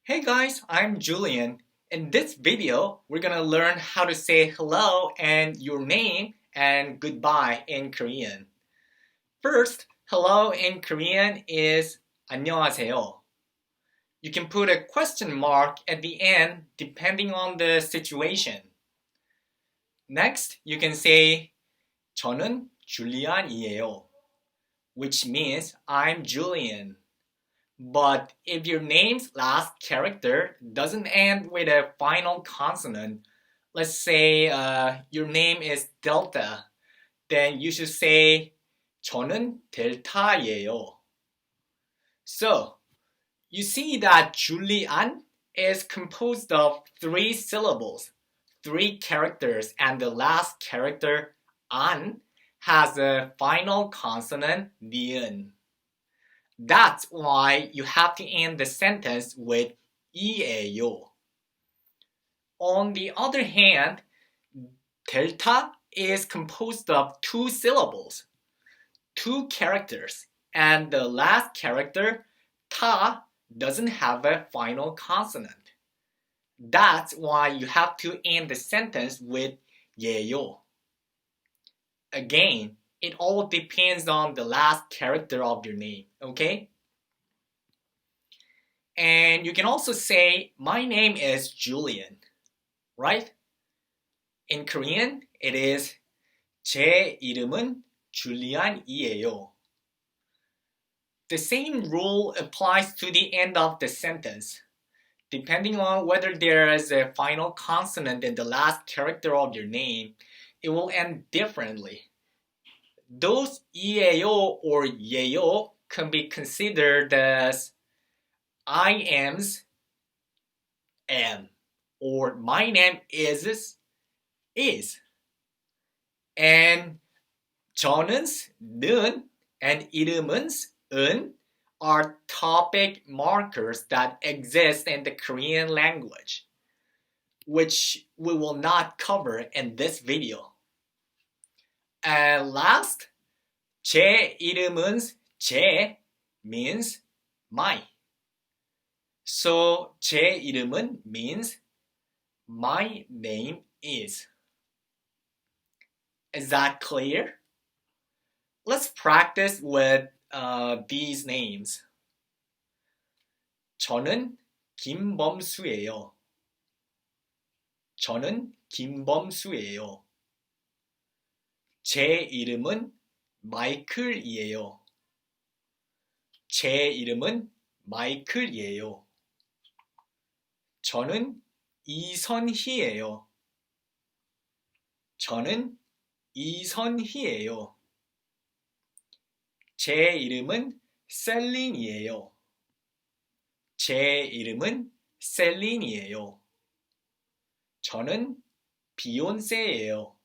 Hey guys, I'm Julian. In this video, we're gonna learn how to say hello and your name and goodbye in Korean. First, hello in Korean is 안녕하세요. You can put a question mark at the end depending on the situation. Next, you can say 저는 줄리안이에요, which means I'm Julian. But if your name's last character doesn't end with a final consonant, let's say your name is Delta, then you should say 저는 델타예요. So, you see that Julian is composed of three syllables, three characters, and the last character, an, has a final consonant, ni은. That's why you have to end the sentence with 이에요. On the other hand, delta is composed of two syllables, two characters, and the last character, 타, doesn't have a final consonant. That's why you have to end the sentence with 예요. Again, it all depends on the last character of your name, okay? And you can also say, my name is Julian, right? In Korean, it is 제 이름은 줄리안이에요. The same rule applies to the end of the sentence. Depending on whether there is a final consonant in the last character of your name, it will end differently. Those 이에요 or 예요 can be considered as I am's am, or my name is. And 저는's 는 and 이름은's 은 are topic markers that exist in the Korean language, which we will not cover in this video. And last, 제 이름은's 제 means my. So 제 이름은 means my name is. Is that clear? Let's practice with these names. 저는 김범수예요. 저는 김범수예요. 제 이름은 마이클이에요. 제 이름은 마이클이에요. 저는 이선희예요. 저는 이선희예요. 제 이름은 셀린이에요. 제 이름은 셀린이에요. 저는 비욘세예요.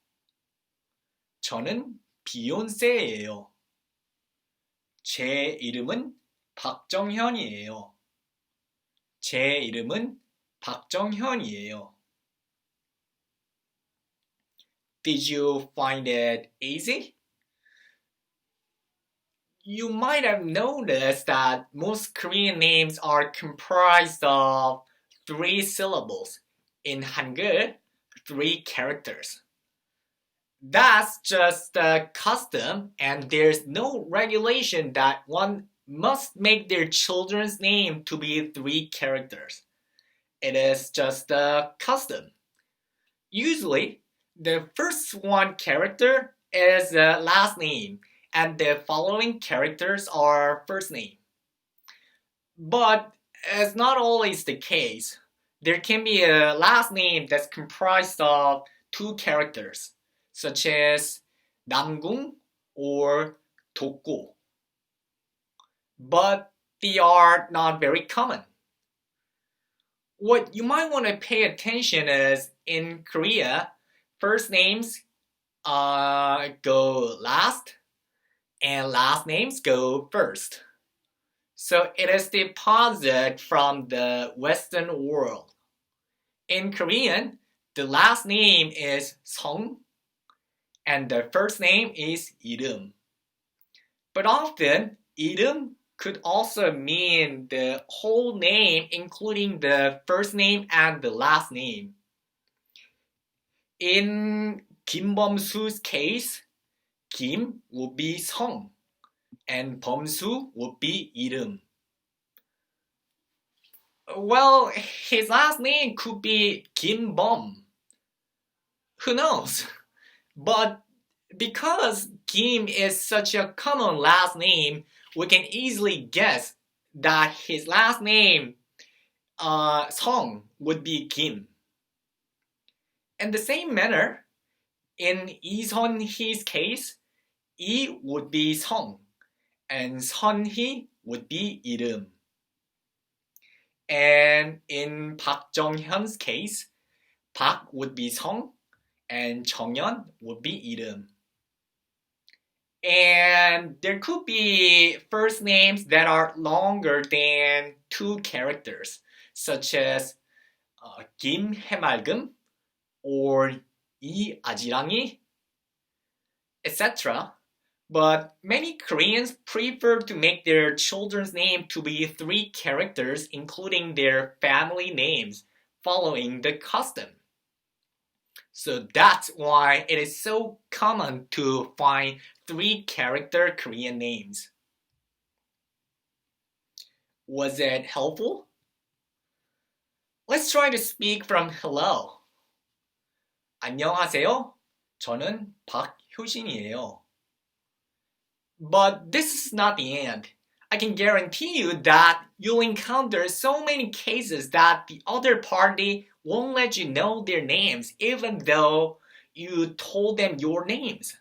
저는 비욘세예요. 제 이름은 박정현이에요. 제 이름은 박정현이에요. Did you find it easy? You might have noticed that most Korean names are comprised of three syllables. In Hangul, three characters. That's just a custom, and there's no regulation that one must make their children's name to be three characters. It is just a custom. Usually, the first one character is the last name, and the following characters are first name. But it's not always the case. There can be a last name that's comprised of two characters, such as 남궁 or 독고. But they are not very common. What you might want to pay attention is, in Korea, first names go last, and last names go first. So it is the opposite from the Western world. In Korean, the last name is 성, and the first name is 이름. But often, 이름 could also mean the whole name, including the first name and the last name. In Kim Bum-soo's case, Kim would be 성 and Bum-soo would be 이름. Well, his last name could be Kim Bum. Who knows? But because Kim is such a common last name, we can easily guess that his last name, 성, would be Kim. In the same manner, in Lee Sun-hee's case, 이 would be 성, and Sun-hee would be 이름. And in Park Jung-hyun's case, Park would be 성, and Jung-hyun would be 이름. And there could be first names that are longer than 2 characters, such as 김 해맑음 or 이 아지랑이, etc. But many Koreans prefer to make their children's name to be 3 characters, including their family names, following the custom. So that's why it is so common to find 3-character Korean names. Was it helpful? Let's try to speak from hello. 안녕하세요. 저는 박효신이에요. But this is not the end. I can guarantee you that you'll encounter so many cases that the other party won't let you know their names even though you told them your names.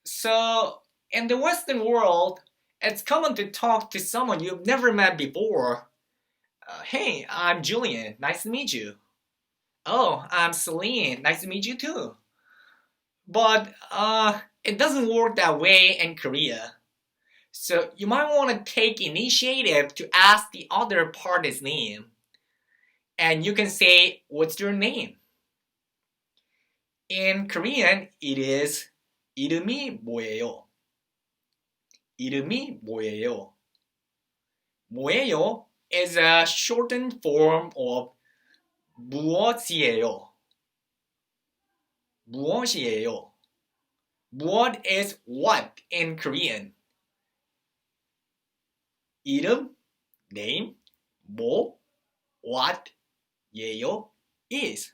So, in the Western world, it's common to talk to someone you've never met before. Hey, I'm Julian. Nice to meet you. Oh, I'm Celine. Nice to meet you too. But it doesn't work that way in Korea. So you might want to take initiative to ask the other party's name. And you can say, what's your name? In Korean, it is 이름이 뭐예요? 이름이 뭐예요? 뭐예요 is a shortened form of 무엇이에요? 무엇이에요? 무엇 is what in Korean. 이름, name, 뭐, what, 예요 is.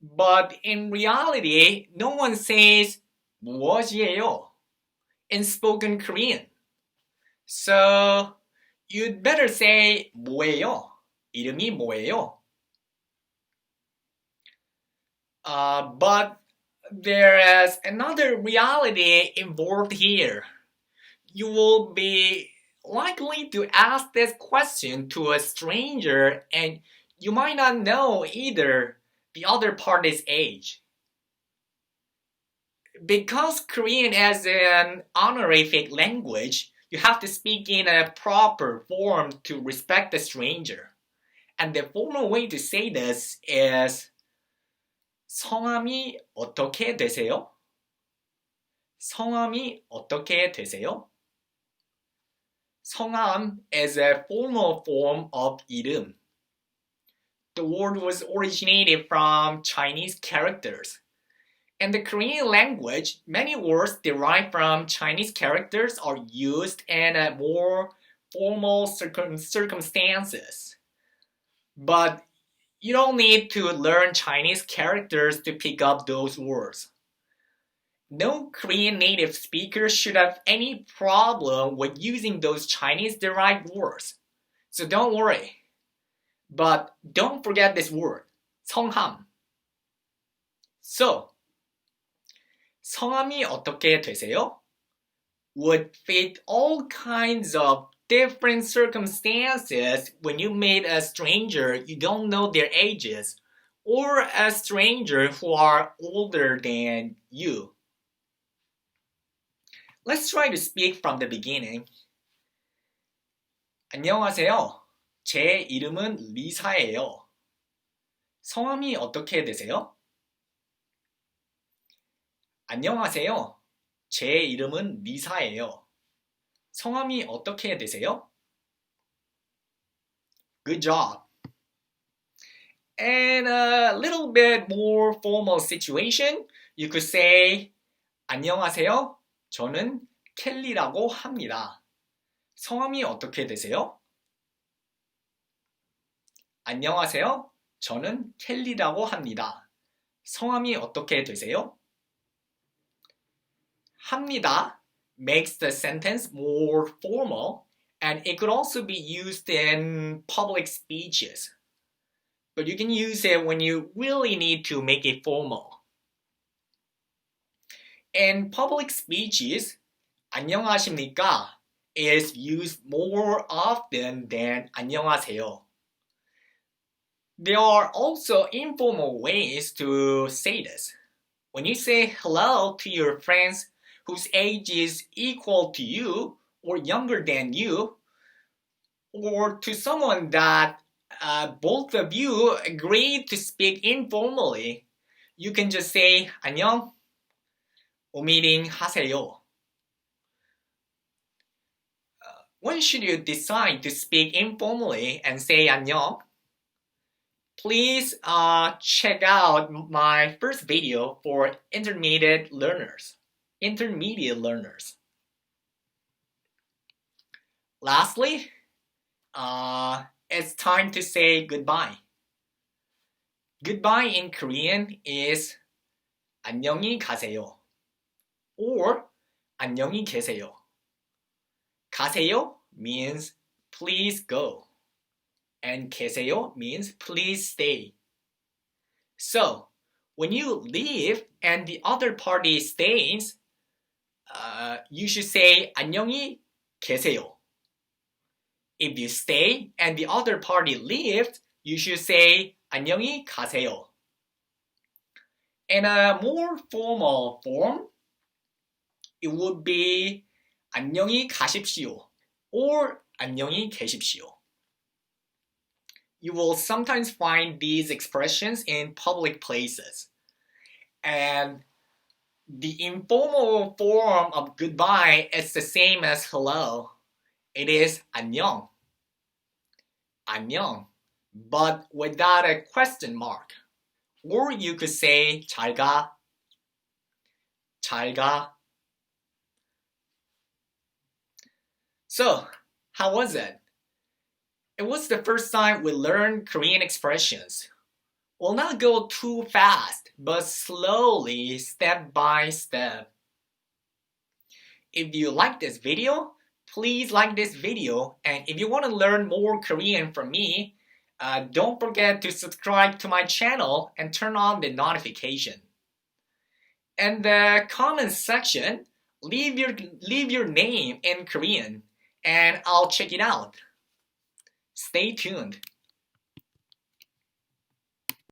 But in reality, no one says 무엇이에요 in spoken Korean. So you'd better say 뭐예요? 이름이 뭐예요? But there is another reality involved here. You will be likely to ask this question to a stranger and you might not know either the other party's age. Because Korean is an honorific language, you have to speak in a proper form to respect the stranger. And the formal way to say this is 성함이 어떻게 되세요? 성함이 어떻게 되세요? 성함 is a formal form of 이름. The word was originated from Chinese characters. In the Korean language, many words derived from Chinese characters are used in a more formal circumstances. But you don't need to learn Chinese characters to pick up those words. No Korean native speaker should have any problem with using those Chinese-derived words. So don't worry. But don't forget this word, 성함. So, 성함이 어떻게 되세요? Would fit all kinds of different circumstances when you meet a stranger you don't know their ages or a stranger who are older than you. Let's try to speak from the beginning. 안녕하세요. 제 이름은 리사예요. 성함이 어떻게 되세요? 안녕하세요. 제 이름은 리사예요. 성함이 어떻게 되세요? Good job. And a little bit more formal situation, you could say 안녕하세요. 저는 켈리라고 합니다. 성함이 어떻게 되세요? 안녕하세요. 저는 켈리라고 합니다. 성함이 어떻게 되세요? 합니다 makes the sentence more formal, and it could also be used in public speeches. But you can use it when you really need to make it formal. In public speeches, 안녕하십니까 is used more often than 안녕하세요. There are also informal ways to say this. When you say hello to your friends whose age is equal to you or younger than you, or to someone that both of you agreed to speak informally, you can just say 안녕, 오미링 하세요. When should you decide to speak informally and say 안녕? Please check out my first video for intermediate learners. Lastly, it's time to say goodbye. Goodbye in Korean is 안녕히 가세요 or 안녕히 계세요. 가세요 means please go, and 계세요 means please stay. So, when you leave and the other party stays, you should say 안녕히 계세요. If you stay and the other party leaves, you should say 안녕히 가세요. In a more formal form, it would be 안녕히 가십시오 or 안녕히 계십시오. You will sometimes find these expressions in public places. And the informal form of goodbye is the same as hello. It is 안녕. 안녕, but without a question mark. Or you could say 잘 가. 잘 가. So, how was it? It was the first time we learned Korean expressions. We'll not go too fast, but slowly, step by step. If you like this video, please like this video. And if you want to learn more Korean from me, don't forget to subscribe to my channel and turn on the notification. In the comment section, leave your name in Korean and I'll check it out. Stay tuned.